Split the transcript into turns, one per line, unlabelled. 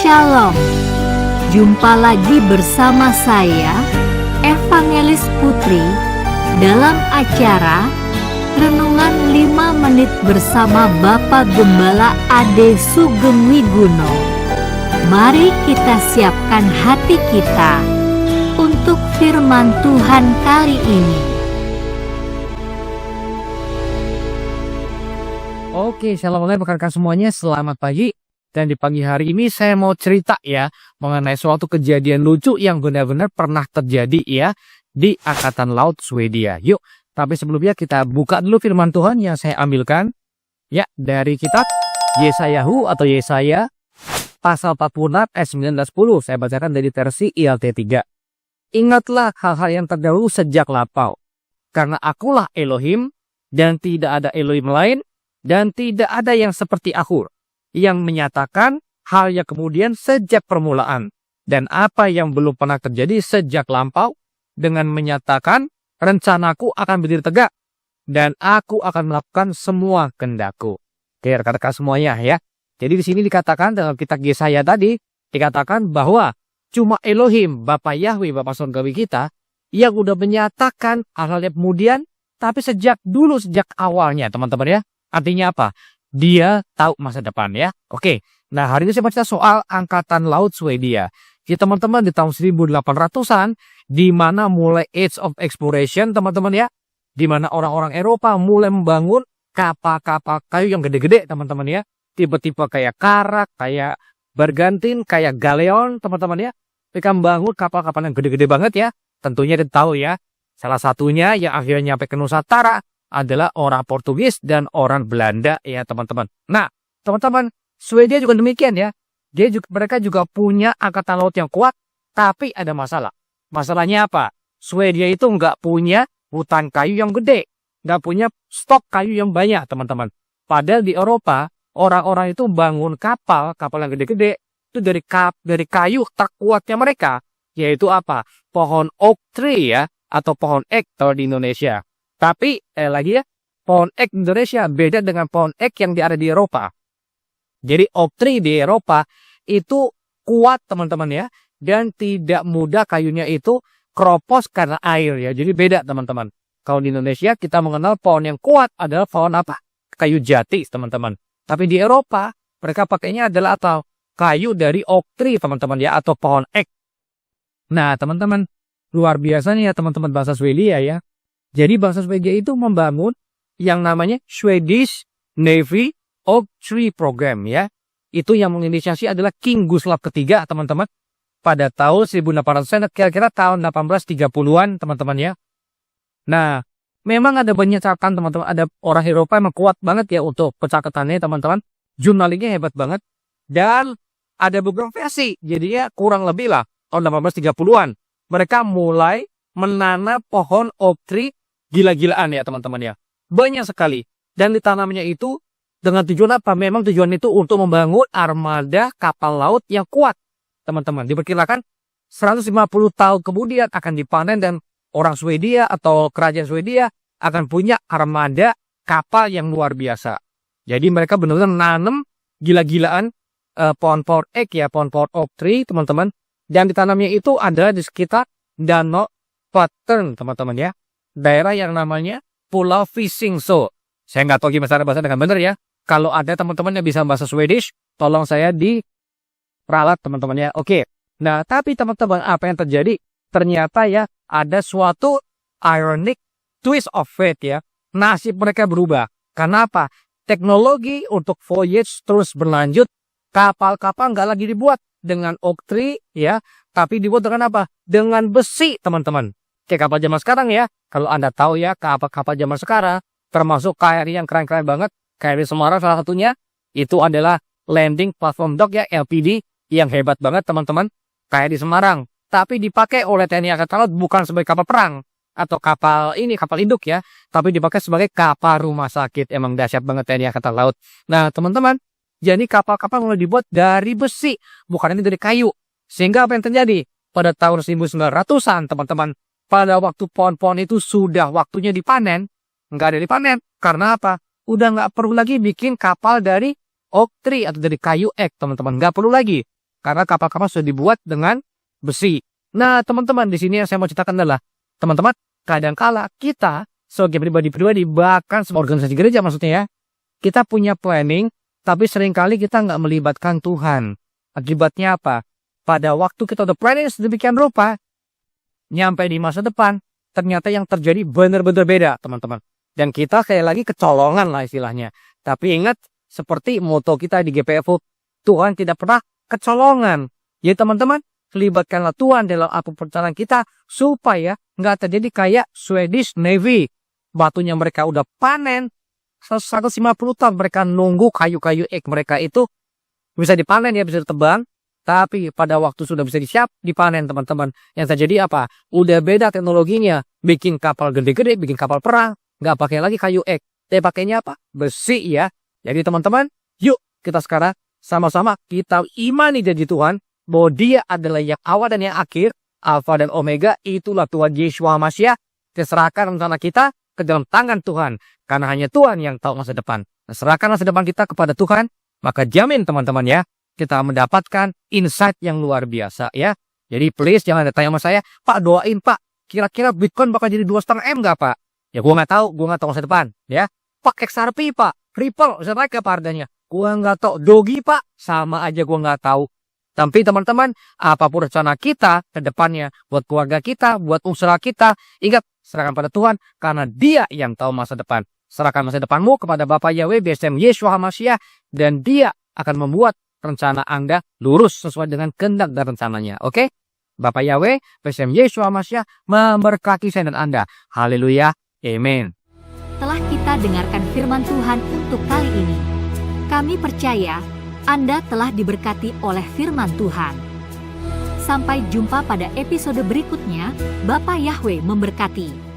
Shalom. Jumpa lagi bersama saya, Evangelis Putri, dalam acara Renungan 5 Menit bersama Bapak Gembala Ade Sugeng Wiguno. Mari kita siapkan hati kita untuk firman Tuhan kali ini.
Oke, shalom rekan-rekan semuanya, selamat pagi. Dan di pagi hari ini saya mau cerita ya mengenai suatu kejadian lucu yang benar-benar pernah terjadi ya di Angkatan Laut Swedia. Yuk, tapi sebelumnya kita buka dulu firman Tuhan yang saya ambilkan ya dari kitab Yesayahu atau Yesaya pasal 46 ayat 19-10. Saya bacakan dari versi ILT 3. Ingatlah hal-hal yang terdahulu sejak lampau, karena akulah Elohim dan tidak ada Elohim lain, dan tidak ada yang seperti aku, yang menyatakan hal yang kemudian sejak permulaan, dan apa yang belum pernah terjadi sejak lampau, dengan menyatakan rencanaku akan berdiri tegak, dan aku akan melakukan semua kehendakku. Oke, rekan-rekan semuanya ya. Jadi di sini dikatakan dalam kitab Yesaya tadi, dikatakan bahwa cuma Elohim, Bapa Yahweh, Bapa Surgawi kita, yang udah menyatakan hal-hal yang kemudian, tapi sejak dulu, sejak awalnya teman-teman ya. Artinya apa? Dia tahu masa depan ya. Oke, nah hari ini saya baca soal Angkatan Laut Swedia. Kita teman-teman di tahun 1800-an, di mana mulai Age of Exploration teman-teman ya. Di mana orang-orang Eropa mulai membangun kapal-kapal kayu yang gede-gede teman-teman ya. Tipe-tipe kayak karak, kayak bergantin, kayak galeon teman-teman ya. Mereka membangun kapal-kapal yang gede-gede banget ya. Tentunya kita tahu ya. Salah satunya yang akhirnya nyampe ke Nusantara adalah orang Portugis dan orang Belanda ya teman-teman. Nah teman-teman, Swedia juga demikian ya. Mereka juga punya angkatan laut yang kuat, tapi ada masalah. Masalahnya apa? Swedia itu nggak punya hutan kayu yang gede, nggak punya stok kayu yang banyak teman-teman. Padahal di Eropa orang-orang itu bangun kapal yang gede-gede itu dari kayu tak kuatnya mereka, yaitu apa? Pohon oak tree ya, atau pohon ek kalau di Indonesia. Tapi lagi ya, pohon ek Indonesia beda dengan pohon ek yang ada di Eropa. Jadi oak tree di Eropa itu kuat teman-teman ya, dan tidak mudah kayunya itu keropos karena air ya. Jadi beda teman-teman. Kalau di Indonesia kita mengenal pohon yang kuat adalah pohon apa? Kayu jati teman-teman. Tapi di Eropa mereka pakainya adalah atau kayu dari oak tree teman-teman ya, atau pohon ek. Nah teman-teman, luar biasa nih ya teman-teman bahasa Swedia ya. Jadi bangsa Swedia itu membangun yang namanya Swedish Navy Oak Tree Program ya. Itu yang menginisiasi adalah King Gustav III teman-teman. Pada tahun 1800, kira-kira tahun 1830-an teman-teman ya. Nah, memang ada banyak catatan teman-teman. Ada orang Eropa yang kuat banget ya untuk percakapannya teman-teman. Jurnalingnya hebat banget. Dan ada beberapa versi. Jadinya kurang lebih lah tahun 1830-an. Mereka mulai menanam pohon oak tree gila-gilaan ya teman-teman ya. Banyak sekali. Dan ditanamnya itu dengan tujuan apa? Memang tujuan itu untuk membangun armada kapal laut yang kuat. Teman-teman, diperkirakan 150 tahun kemudian akan dipanen dan orang Swedia atau kerajaan Swedia akan punya armada kapal yang luar biasa. Jadi mereka benar-benar nanam gila-gilaan pohon-pohon ek ya, pohon-pohon oak tree teman-teman. Dan ditanamnya itu adalah di sekitar Danau Pattern teman-teman ya. Daerah yang namanya Pulau Visingsö. Saya nggak tahu gimana cara bahasa dengan benar ya. Kalau ada teman-teman yang bisa bahasa Swedish, tolong saya diperalat teman-teman ya. Oke. Nah, tapi teman-teman apa yang terjadi? Ternyata ya ada suatu ironic twist of fate ya. Nasib mereka berubah. Karena apa? Teknologi untuk voyage terus berlanjut. Kapal-kapal nggak lagi dibuat dengan oak tree ya. Tapi dibuat dengan apa? Dengan besi teman-teman. Kayak kapal zaman sekarang ya. Kalau Anda tahu ya kapal-kapal zaman sekarang. Termasuk KRI yang keren-keren banget. KRI Semarang salah satunya. Itu adalah Landing Platform Dock ya, LPD. Yang hebat banget teman-teman. KRI Semarang. Tapi dipakai oleh TNI Angkatan Laut bukan sebagai kapal perang. Atau kapal induk ya. Tapi dipakai sebagai kapal rumah sakit. Emang dahsyat banget TNI Angkatan Laut. Nah teman-teman. Jadi kapal-kapal mulai dibuat dari besi. Bukan ini dari kayu. Sehingga apa yang terjadi? Pada tahun 1900-an teman-teman. Pada waktu pohon-pohon itu sudah waktunya dipanen. Nggak ada dipanen. Karena apa? Udah nggak perlu lagi bikin kapal dari oak tree atau dari kayu ek teman-teman. Nggak perlu lagi. Karena kapal-kapal sudah dibuat dengan besi. Nah, teman-teman, di sini yang saya mau ceritakan adalah, teman-teman, kadangkala kita sebagai pribadi-pribadi, bahkan sebuah organisasi gereja maksudnya ya, kita punya planning, tapi seringkali kita nggak melibatkan Tuhan. Akibatnya apa? Pada waktu kita udah planning sedemikian rupa, nyampe di masa depan, ternyata yang terjadi benar-benar beda, teman-teman. Dan kita kayak lagi kecolongan lah istilahnya. Tapi ingat, seperti moto kita di GPFU, Tuhan tidak pernah kecolongan. Ya teman-teman, libatkanlah Tuhan dalam apapun perjalanan kita, supaya nggak terjadi kayak Swedish Navy. Batunya mereka udah panen, 150 tahun mereka nunggu kayu-kayu ek mereka itu bisa dipanen ya, bisa ditebang. Tapi pada waktu sudah bisa disiap, dipanen teman-teman. Yang terjadi apa? Udah beda teknologinya. Bikin kapal gede-gede, bikin kapal perang. Nggak pakai lagi kayu ek. Tapi pakainya apa? Besi ya. Jadi teman-teman, yuk kita sekarang sama-sama kita imani janji Tuhan. Bahwa dia adalah yang awal dan yang akhir. Alfa dan Omega, itulah Tuhan Yesus Masya. Kita serahkan rencana kita ke dalam tangan Tuhan. Karena hanya Tuhan yang tahu masa depan. Nah, serahkan masa depan kita kepada Tuhan. Maka jamin teman-teman ya, kita mendapatkan insight yang luar biasa ya. Jadi please jangan tanya sama saya, Pak doain Pak, kira-kira Bitcoin bakal jadi 2,5 M nggak Pak? Ya gue nggak tahu masa depan ya. Pak XRP Pak, Ripple bisa naik apa harganya? Gue nggak tahu. Dogi Pak, sama aja gue nggak tahu. Tapi teman-teman, apapun rencana kita ke depannya, buat keluarga kita, buat usaha kita, ingat serahkan pada Tuhan karena Dia yang tahu masa depan. Serahkan masa depanmu kepada Bapak Yahweh BSM Yeshua HaMashiach dan Dia akan membuat rencana Anda lurus sesuai dengan kehendak dan rencananya. Oke? Bapak Yahweh BSM Yeshua HaMashiach memberkati saya dan Anda. Haleluya. Amin.
Telah kita dengarkan firman Tuhan untuk kali ini. Kami percaya Anda telah diberkati oleh firman Tuhan. Sampai jumpa pada episode berikutnya. Bapak Yahweh memberkati.